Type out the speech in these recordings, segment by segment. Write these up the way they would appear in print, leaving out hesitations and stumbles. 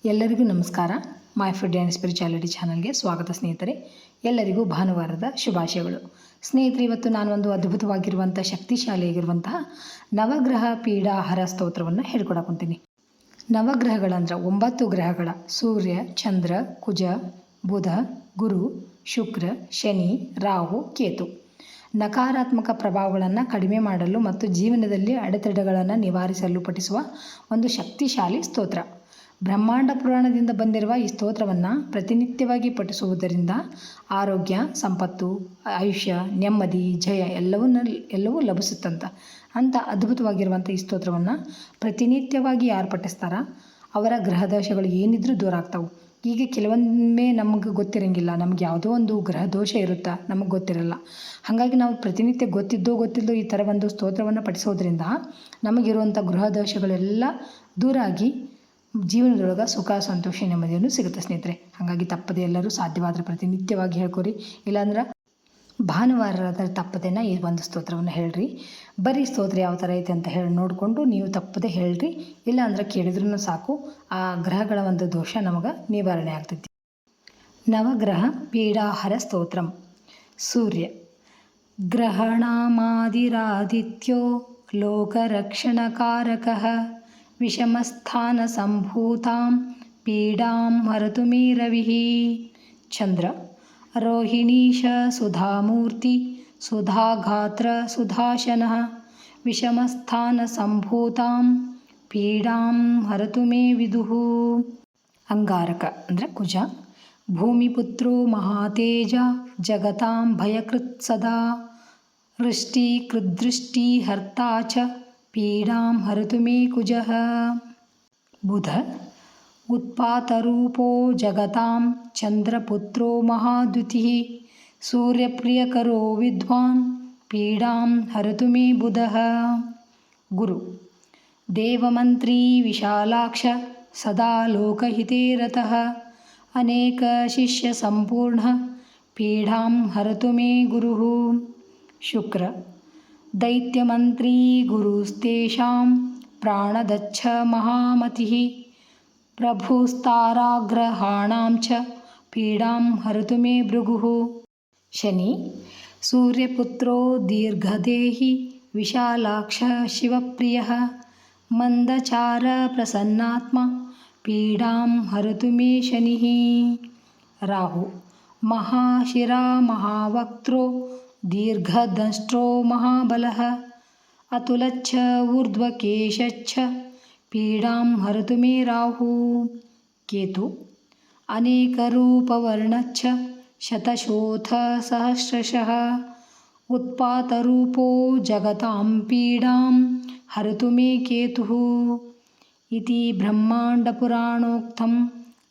ಎಲ್ಲರಿಗೂ ನಮಸ್ಕಾರ. My food and spirituality ಚಾನಲ್ಗೆ ಸ್ವಾಗತ ಸ್ನೇಹಿತರೆ. ಎಲ್ಲರಿಗೂ ಭಾನುವಾರದ ಶುಭಾಶಯಗಳು. ಸ್ನೇಹಿತರೆ, ಇವತ್ತು ನಾನು ಒಂದು ಅದ್ಭುತವಾಗಿರುವಂಥ ಶಕ್ತಿಶಾಲಿಯಾಗಿರುವಂತಹ ನವಗ್ರಹ ಪೀಡಾಹರ ಸ್ತೋತ್ರವನ್ನು ಹೇಳ್ಕೊಡಕೊಂತೀನಿ. ನವಗ್ರಹಗಳಂದ್ರೆ 9 ಗ್ರಹಗಳ ಸೂರ್ಯ, ಚಂದ್ರ, ಕುಜ, ಬುಧ, ಗುರು, ಶುಕ್ರ, ಶನಿ, ರಾಹು, ಕೇತು ನಕಾರಾತ್ಮಕ ಪ್ರಭಾವಗಳನ್ನು ಕಡಿಮೆ ಮಾಡಲು ಮತ್ತು ಜೀವನದಲ್ಲಿ ಅಡೆತಡೆಗಳನ್ನು ನಿವಾರಿಸಲು ಪಠಿಸುವ ಒಂದು ಶಕ್ತಿಶಾಲಿ ಸ್ತೋತ್ರ. ಬ್ರಹ್ಮಾಂಡ ಪುರಾಣದಿಂದ ಬಂದಿರುವ ಈ ಸ್ತೋತ್ರವನ್ನು ಪ್ರತಿನಿತ್ಯವಾಗಿ ಪಠಿಸುವುದರಿಂದ ಆರೋಗ್ಯ, ಸಂಪತ್ತು, ಆಯುಷ್ಯ, ನೆಮ್ಮದಿ, ಜಯ ಎಲ್ಲವೂ ಲಭಿಸುತ್ತಂತ. ಅಂಥ ಅದ್ಭುತವಾಗಿರುವಂಥ ಈ ಸ್ತೋತ್ರವನ್ನು ಪ್ರತಿನಿತ್ಯವಾಗಿ ಯಾರು ಪಠಿಸ್ತಾರ ಅವರ ಗ್ರಹದೋಷಗಳು ಏನಿದ್ರೂ ದೂರ ಆಗ್ತಾವೆ. ಈಗ ಕೆಲವೊಮ್ಮೆ ನಮಗೆ ಗೊತ್ತಿರೋಂಗಿಲ್ಲ, ನಮ್ಗೆ ಯಾವುದೋ ಒಂದು ಗ್ರಹ ದೋಷ ಇರುತ್ತಾ ನಮಗೆ ಗೊತ್ತಿರಲ್ಲ. ಹಾಗಾಗಿ ನಾವು ಪ್ರತಿನಿತ್ಯ ಗೊತ್ತಿದ್ದೋ ಈ ಥರ ಒಂದು ಸ್ತೋತ್ರವನ್ನು ಪಠಿಸೋದ್ರಿಂದ ನಮಗಿರುವಂಥ ಗೃಹ ದೋಷಗಳೆಲ್ಲ ದೂರ ಆಗಿ ಜೀವನದೊಳಗೆ ಸುಖ, ಸಂತೋಷ, ನೆಮ್ಮದಿಯನ್ನು ಸಿಗುತ್ತೆ ಸ್ನೇಹಿತರೆ. ಹಾಗಾಗಿ ತಪ್ಪದೆ ಎಲ್ಲರೂ ಸಾಧ್ಯವಾದರೆ ಪ್ರತಿನಿತ್ಯವಾಗಿ ಹೇಳ್ಕೊರಿ. ಇಲ್ಲಾಂದ್ರೆ ಭಾನುವಾರದ ತಪ್ಪದೇನ ಈ ಒಂದು ಸ್ತೋತ್ರವನ್ನು ಹೇಳ್ರಿ. ಬರೀ ಸ್ತೋತ್ರ ಯಾವ ಥರ ಐತೆ ಅಂತ ಹೇಳಿ ನೋಡಿಕೊಂಡು ನೀವು ತಪ್ಪದೆ ಹೇಳ್ರಿ. ಇಲ್ಲಾಂದ್ರೆ ಕೇಳಿದ್ರೂ ಸಾಕು, ಆ ಗ್ರಹಗಳ ಒಂದು ದೋಷ ನಮಗೆ ನಿವಾರಣೆ ಆಗ್ತೈತಿ. ನವಗ್ರಹ ಪೀಡಾಹರ ಸ್ತೋತ್ರಂ. ಸೂರ್ಯ ಗ್ರಹಣಾಮಾದಿರಾದಿತ್ಯೋ ಲೋಕರಕ್ಷಣಕಾರಕಃ ವಿಷಮಸ್ಥಾನ ಸಂಭೂತಾಂ ಪೀಡಾಂ ಹರತು ಮೇ ರವಿಃ. ಚಂದ್ರ ರೋಹಿಣೀಶ ಸುಧಾಮೂರ್ತಿ ಸುಧಾಗಾತ್ರ ಸುಧಾಶನಃ ವಿಷಮಸ್ಥಾನ ಸಂಭೂತಾಂ ಪೀಡಾಂ ಹರತು ಮೇ ವಿದುಃ. ಅಂಗಾರಕ ಅಂದರೆ ಕುಜ ಭೂಮಿಪುತ್ರೋ ಮಹಾತೇಜ ಜಗತಾಂ ಭಯಕೃತ್ ಸದಾ ವೃಷ್ಟಿ ಕೃದೃಷ್ಟಿ ಹರ್ತಾ ಚ ಪೀಡಾಂ ಹರತು ಮೇ ಕುಜಃ. ಬುಧ ಉತ್ಪಾತರೂಪೋ ಜಗತಾಂ ಚಂದ್ರಪುತ್ರೋ ಮಹಾದ್ಯುತಿಃ ಸೂರ್ಯಪ್ರಿಯಕರೋ ವಿದ್ವಾನ್ ಪೀಡಾಂ ಹರತು ಮೇ ಬುಧಃ. ಗುರು ದೇವಮಂತ್ರಿ ವಿಶಾಲಾಕ್ಷ ಸದಾ ಲೋಕಹಿತೇ ರತಃ ಅನೇಕ ಶಿಷ್ಯ ಸಂಪೂರ್ಣ ಪೀಡಾಂ ಹರತು ಮೇ ಗುರುಃ. ಶುಕ್ರ ದೈತ್ಯಮಂತ್ರಿ ಗುರುಸ್ತೇಷಾಂ ಪ್ರಾಣದಚ್ಛ ಮಹಾಮತಿಃ ಪ್ರಭುಸ್ತಾರಾಗ್ರಹಾಣಾಂ ಚ ಪೀಡಾಂ ಹರತು ಮೇ ಭೃಗುಃ. ಶನಿ ಸೂರ್ಯಪುತ್ರೋ ದೀರ್ಘದೇಹಿ ವಿಶಾಲಾಕ್ಷ ಶಿವಪ್ರಿಯಃ ಮಂದಚಾರ ಪ್ರಸನ್ನಾತ್ಮ ಪೀಡಾಂ ಹರತು ಮೇ ಶನಿಃ. ರಾಹು ಮಹಾಶಿರಾ ಮಹಾವಕ್ತ್ರೋ ದೀರ್ಘದಂಷ್ಟ್ರೋ ಮಹಾಬಲಃ ಅತುಲಚ್ಚ ಊರ್ಧ್ವಕೇಶಚ್ಚ ಪೀಡಾಂ ಹರತು ಮೇ ರಾಹು. ಕೇತು ಅನೇಕರೂಪವರ್ಣಚ್ಚ ಶತಶೋಥ ಸಹಸ್ರಶಃ ಉತ್ಪಾತರೂಪೋ ಜಗತಾಂ ಪೀಡಾಂ ಹರತು ಮೇ ಕೇತುಃ. ಇತಿ ಬ್ರಹ್ಮಾಂಡಪುರಾಣೋಕ್ತಂ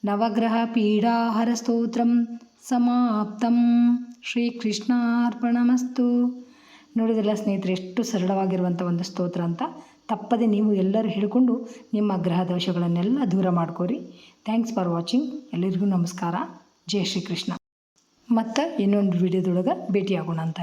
ನವಗ್ರಹ ಪೀಡಾಹರ ಸ್ತೋತ್ರಂ ಸಮಾಪ್ತಂ. ಶ್ರೀಕೃಷ್ಣಾರ್ಪಣಮಸ್ತು. ನೋಡಿದ್ರಲ್ಲ ಸ್ನೇಹಿತರೆ, ಎಷ್ಟು ಸರಳವಾಗಿರುವಂಥ ಒಂದು ಸ್ತೋತ್ರ ಅಂತ. ತಪ್ಪದೆ ನೀವು ಎಲ್ಲರೂ ಹಿಡ್ಕೊಂಡು ನಿಮ್ಮ ಗ್ರಹ ದೋಷಗಳನ್ನೆಲ್ಲ ದೂರ ಮಾಡ್ಕೋರಿ. Thanks for watching. ಎಲ್ಲರಿಗೂ ನಮಸ್ಕಾರ. ಜೈ ಶ್ರೀಕೃಷ್ಣ. ಮತ್ತು ಇನ್ನೊಂದು ವಿಡಿಯೋದೊಳಗೆ ಭೇಟಿಯಾಗೋಣ ಅಂತ.